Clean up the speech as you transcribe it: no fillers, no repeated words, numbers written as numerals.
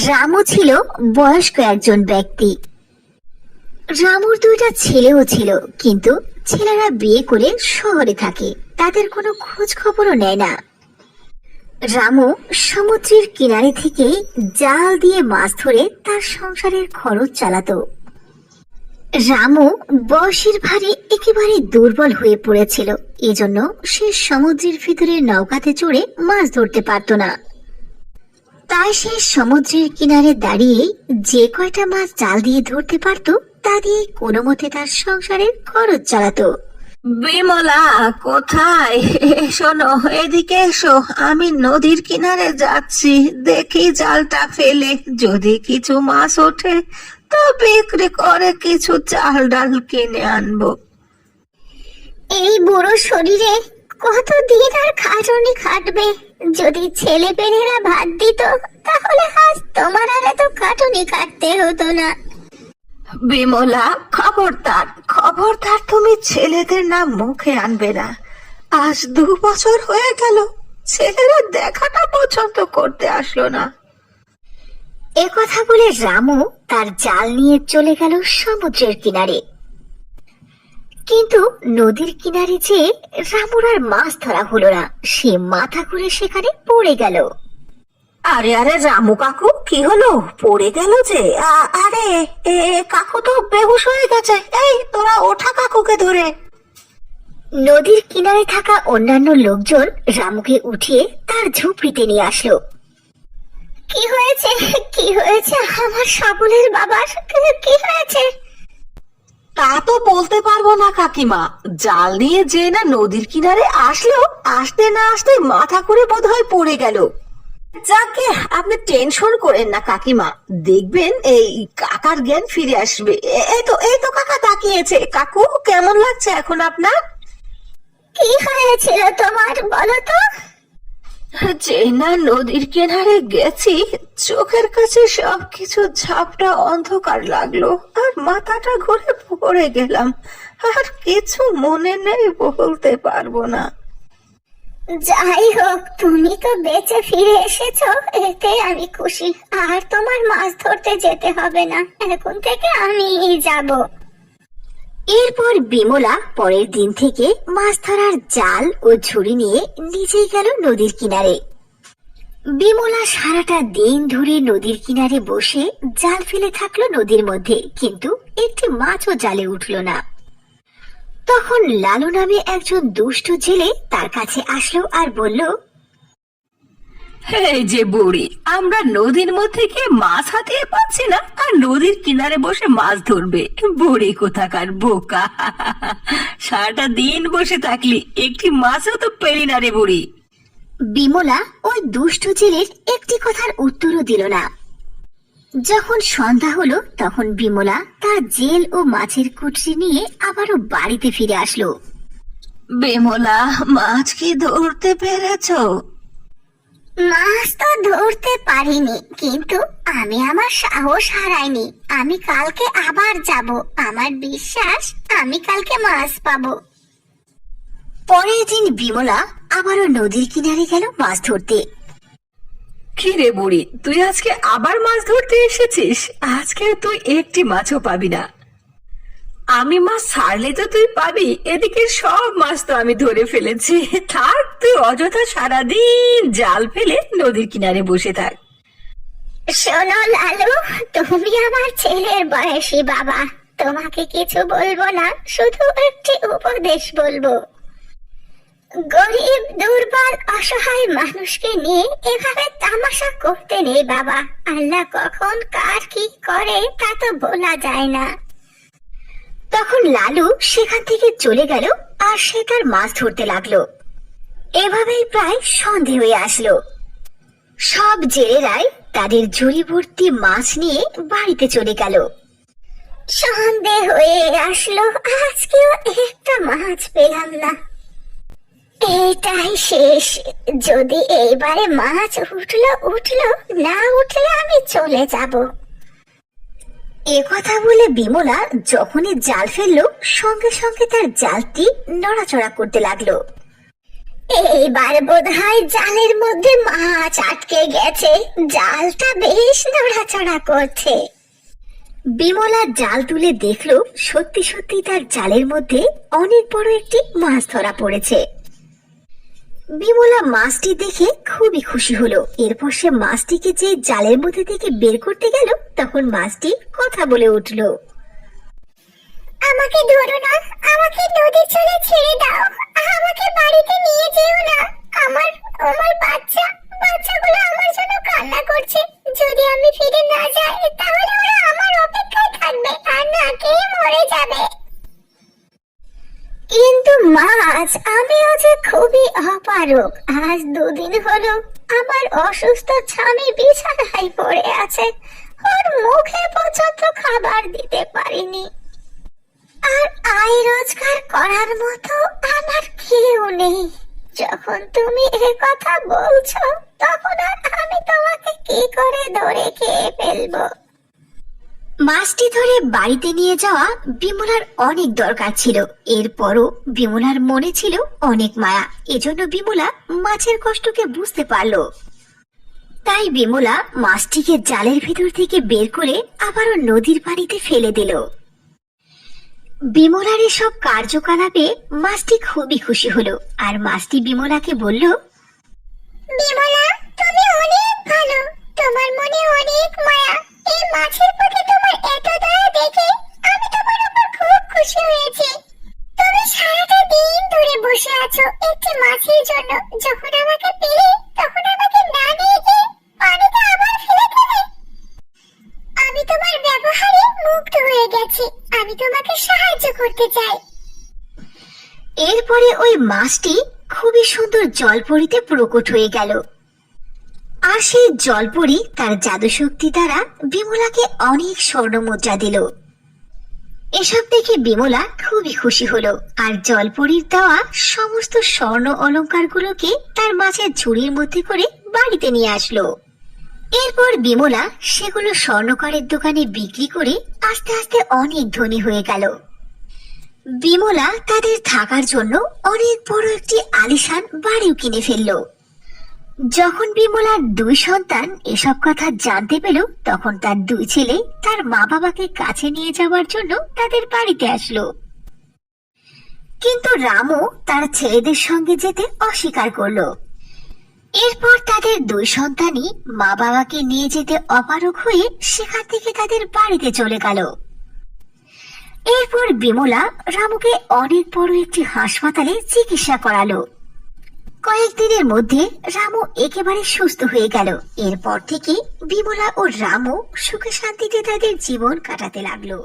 রামু ছিল বয়স্ক একজন ব্যক্তি। রামুর দুইটা ছেলেও ছিল, কিন্তু ছেলেরা বিয়ে করে শহরে থাকে, তাদের কোনো খোঁজ খবরও নেয় না। রামু সমুদ্রের কিনারে থেকে জাল দিয়ে মাছ ধরে তার সংসারের খরচ চালাতো। রামু বয়সের ভারে একেবারে দুর্বল হয়ে পড়েছিল, এজন্য সে সমুদ্রের ভিতরে নৌকাতে চড়ে মাছ ধরতে পারত না। তাই সে সমুদ্রের কিনারে দাঁড়িয়ে যে কয়টা মাছ জাল দিয়ে ধরতে পারত তা দিয়ে কোনো মতে তার সংসারের খরচ চালাতো। বিমলা, কোথায়? শোনো, এদিকে এসো। আমি নদীর কিনারে যাচ্ছি, দেখি জালটা ফেলে যদি কিছু মাছ ওঠে তো বিক্রি করে কিছু চাল ডাল কিনে আনবো। এই বুড়ো শরীরে কতদিন আর খাটুনি খাটবে? যদি ছেলে পেলেরা ভাত দিত তাহলে আজ তোমার আর এত খাটুনি খাটতে হতো না। বিমলা, খবরদার খবরদার, তুমি ছেলেদের নাম মুখে আনবে না। আজ 2 বছর হয়ে গেল, ছেলেরা দেখাটা পছন্দ করতে আসলো না। একথা বলে রামু তার জাল নিয়ে চলে গেল সমুদ্রের কিনারে। কিন্তু নদীর কিনারে যে রামুর আর মাছ ধরা হলো না, সে মাথা ঘুরে সেখানে পড়ে গেল। আরে আরে রামু কাকু, কি হলো? পড়ে গেল যে? আরে কাকু তো বেহুশ হয়ে গেছে। এই তোরা ওঠা কাকুকে ধরে। নদীর কিনারে থাকা অন্যান্য লোকজন রামুকে উঠিয়ে তার ঝুপড়িতে নিয়ে আসলো। কি হয়েছে? কি হয়েছে আমার সাবলের বাবার? কি হয়েছে? তা তো বলতে পারবো না কাকিমা। জাল নিয়ে যে না নদীর কিনারে আসলো, আসতে না আসতে মাথা করে বোধহয় পড়ে গেল। যাকে, আপনি টেনশন করেন না কাকিমা, দেখবেন এই কাকার জ্ঞান ফিরে আসবে। এই তো কাকা তাকিয়েছে। কাকু, কেমন লাগছে এখন আপনার? কি হয়েছিল তোমার বলো তো? যে না নদীর কিনারে গেছি, চোখের কাছে সবকিছু ঝাপটা অন্ধকার লাগলো আর মাথাটা ঘুরে পড়ে গেলাম। আর কিছু মনে নেই, বলতে পারবো না। যাই হোক, তুমি তো বেঁচে ফিরে এসেছো, এতে আমি খুশি। আর তোমার মাছ ধরতে যেতে হবে না, এখন থেকে আমিই যাব। এরপর বিমলা পরের দিন থেকে মাছ ধরার জাল ও ঝুড়ি নিয়ে নিজেই গেল নদীর কিনারে। বিমলা সারাটা দিন ধরে নদীর কিনারে বসে জাল ফেলে থাকলো নদীর মধ্যে, কিন্তু একটি মাছও জালে উঠল না। তখন লালু নামে একজন দুষ্ট জেলে তার কাছে আসলো আর বলল, এই যে বুড়ি, আমরা নদীর মধ্যে গিয়ে মাছ হাতিয়ে পাচ্ছি না, আর নদীর কিনারে বসে মাছ ধরবে? বুড়ি কোথাকার বোকা! সারাটা দিন বসে থাকলি, একটি মাছও তো পেলি না রে বুড়ি। বিমলা ওই দুষ্ট জেলের একটি কথার উত্তরও দিল না। যখন সন্ধ্যা হলো তখন বিমলা তার জেল ও মাছের কুঠরি নিয়ে আবারও বাড়িতে ফিরে আসলো। বিমলা, মাছ কি ধরতে পেরেছো? মাছ তো ধরতে পারিনি, কিন্তু আমি আমার সাহস হারাইনি। আমি কালকে আবার যাব, আমার বিশ্বাস আমি কালকে মাছ পাবো। পরের দিন বিমলা আবারও নদীর কিনারে গেল মাছ ধরতে। কি রে বুড়ি, তুই আজকে আবার মাছ ধরতে এসেছিস? আজকে তুই একটি মাছও পাবি না। আমি মাছ ছাড়লে তো তুই পাবি, এদিকে সব মাছ তো আমি ধরে ফেলেছি। থাক, তুই অযথা সারাদিন জাল ফেলে নদীর কিনারে বসে থাক। শোনো লালু, তুমি আমার ছেলের বয়সী বাবা, তোমাকে কিছু বলবো না, শুধু একটি উপদেশ বলবো। গরিব, দুর্বল, অসহায় মানুষকে নিয়ে এভাবে তামাশা করতে নেই বাবা। আল্লাহ কখন কার কি করে তা তো বলা যায় না। তখন লালু সেখান থেকে চলে গেল আর সে তার মাছ ধরতে লাগলো। এভাবেই প্রায় সন্ধে হয়ে আসলো। সব জেলেরাই তাদের ঝুড়ি ভর্তি মাছ নিয়ে বাড়িতে চলে গেল। সন্ধে হয়ে আসলো, আজকেও একটা মাছ পেলাম না। এটাই শেষ, যদি এইবারে মাছ উঠলো, না উঠলে আমি চলে যাব। একথা বলে বিমলা যখনই জাল ফেললো, সঙ্গে সঙ্গে তার জালটি নড়াচড়া করতে লাগলো। এইবার বোধহয় জালের মধ্যে মাছ আটকে গেছে, জালটা বেশ নড়াচড়া করছে। বিমলা জাল তুলে দেখলো সত্যি সত্যি তার জালের মধ্যে অনেক বড় একটি মাছ ধরা পড়েছে। বিমলা মাছটি দেখে খুবই খুশি হলো। এরপর সে মাছটিকে যে জালের মধ্যে থেকে বের করতে গেল, তখন মাছটি কথা বলে উঠলো, আমাকে ধরো না, আমাকে নদীর জলে ছেড়ে দাও, আমাকে বাড়িতে নিয়ে যেও না। আমার আমার বাচ্চাগুলো আমার জন্য কান্না করছে। যদি আমি ফিরে না যাই তাহলে ওরা আমার অপেক্ষায় থাকবে আর না খেয়ে মরে যাবে। কিন্তু মাছ, আমিও যে খুবই অপারগ। আজ 2 দিন হলো আমার অসুস্থ স্বামী বিছানায় পড়ে আছে, ওর মুখে পর্যন্ত খাবার দিতে পারিনি। আর আয় রোজগার করার মতো আমার কেউ নেই। যখন তুমি এ কথা বলছো, তখন আর আমি তোমাকে কি করে ধরে খেয়ে ফেলবো? মাছটি ধরে বাড়িতে নিয়ে যাওয়া বিমলার অনেক দরকার ছিল। এরপরও বিমলার মনে ছিল অনেক মায়া। এজন্য বিমলা মাছের কষ্টকে বুঝতে পারলো। তাই বিমলা মাছটিকে জালের ভিতর থেকে বের করে আবারও নদীর পানিতে ফেলে দিল। বিমলার এসব কার্যকলাপে মাছটি খুবই খুশি হলো। আর মাছটি বিমলাকে বলল, বিমলা, তুমি অনেক ভালো, তোমার মনে অনেক মায়া। এই মাছের প্রতি তোমার এত দয়া দেখে আমি তোমার উপর খুব খুশি হয়েছি। তুমি সারাটা দিন ধরে বসে আছো একটি মাছের জন্য। যখন আমাকে পেলে তখন আমাকে না নিয়ে গিয়ে পানিতে আবার ফেলে দিলে। আমি তোমার ব্যবহারে মুগ্ধ হয়ে গেছি। আমি তোমাকে সাহায্য করতে চাই। এরপরে ওই মাছটি খুবই সুন্দর জলপরীতে প্রকট হয়ে গেল। আর সেই জলপরী তার জাদু শক্তি দ্বারা বিমলাকে অনেক স্বর্ণ মুদ্রা দিল। এসব দেখে বিমলা খুবই খুশি হলো। আর জলপরীর দেওয়া সমস্ত স্বর্ণ অলংকারগুলোকে তার মাছের ঝুড়ির মধ্যে করে বাড়িতে নিয়ে আসলো। এরপর বিমলা সেগুলো স্বর্ণকারের দোকানে বিক্রি করে আস্তে আস্তে অনেক ধনী হয়ে গেল। বিমলা তাদের থাকার জন্য অনেক বড় একটি আলিশান বাড়িও কিনে ফেললো। যখন বিমলার 2 সন্তান এসব কথা জানতে পেল, তখন তার 2 ছেলে তার মা বাবাকে কাছে নিয়ে যাওয়ার জন্য তাদের বাড়িতে আসলো। কিন্তু রামু তার ছেলেদের সঙ্গে যেতে অস্বীকার করলো। এরপর তাদের 2 সন্তানই মা বাবাকে নিয়ে যেতে অপারগ হয়ে সেখান থেকে তাদের বাড়িতে চলে গেল। এরপর বিমলা রামুকে অনেক বড় একটি হাসপাতালে চিকিৎসা করালো। কয়েকদিনের মধ্যে রামু একেবারে সুস্থ হয়ে গেল। এরপর থেকে বিমলা ও রামু সুখে শান্তিতে তাদের জীবন কাটাতে লাগলো।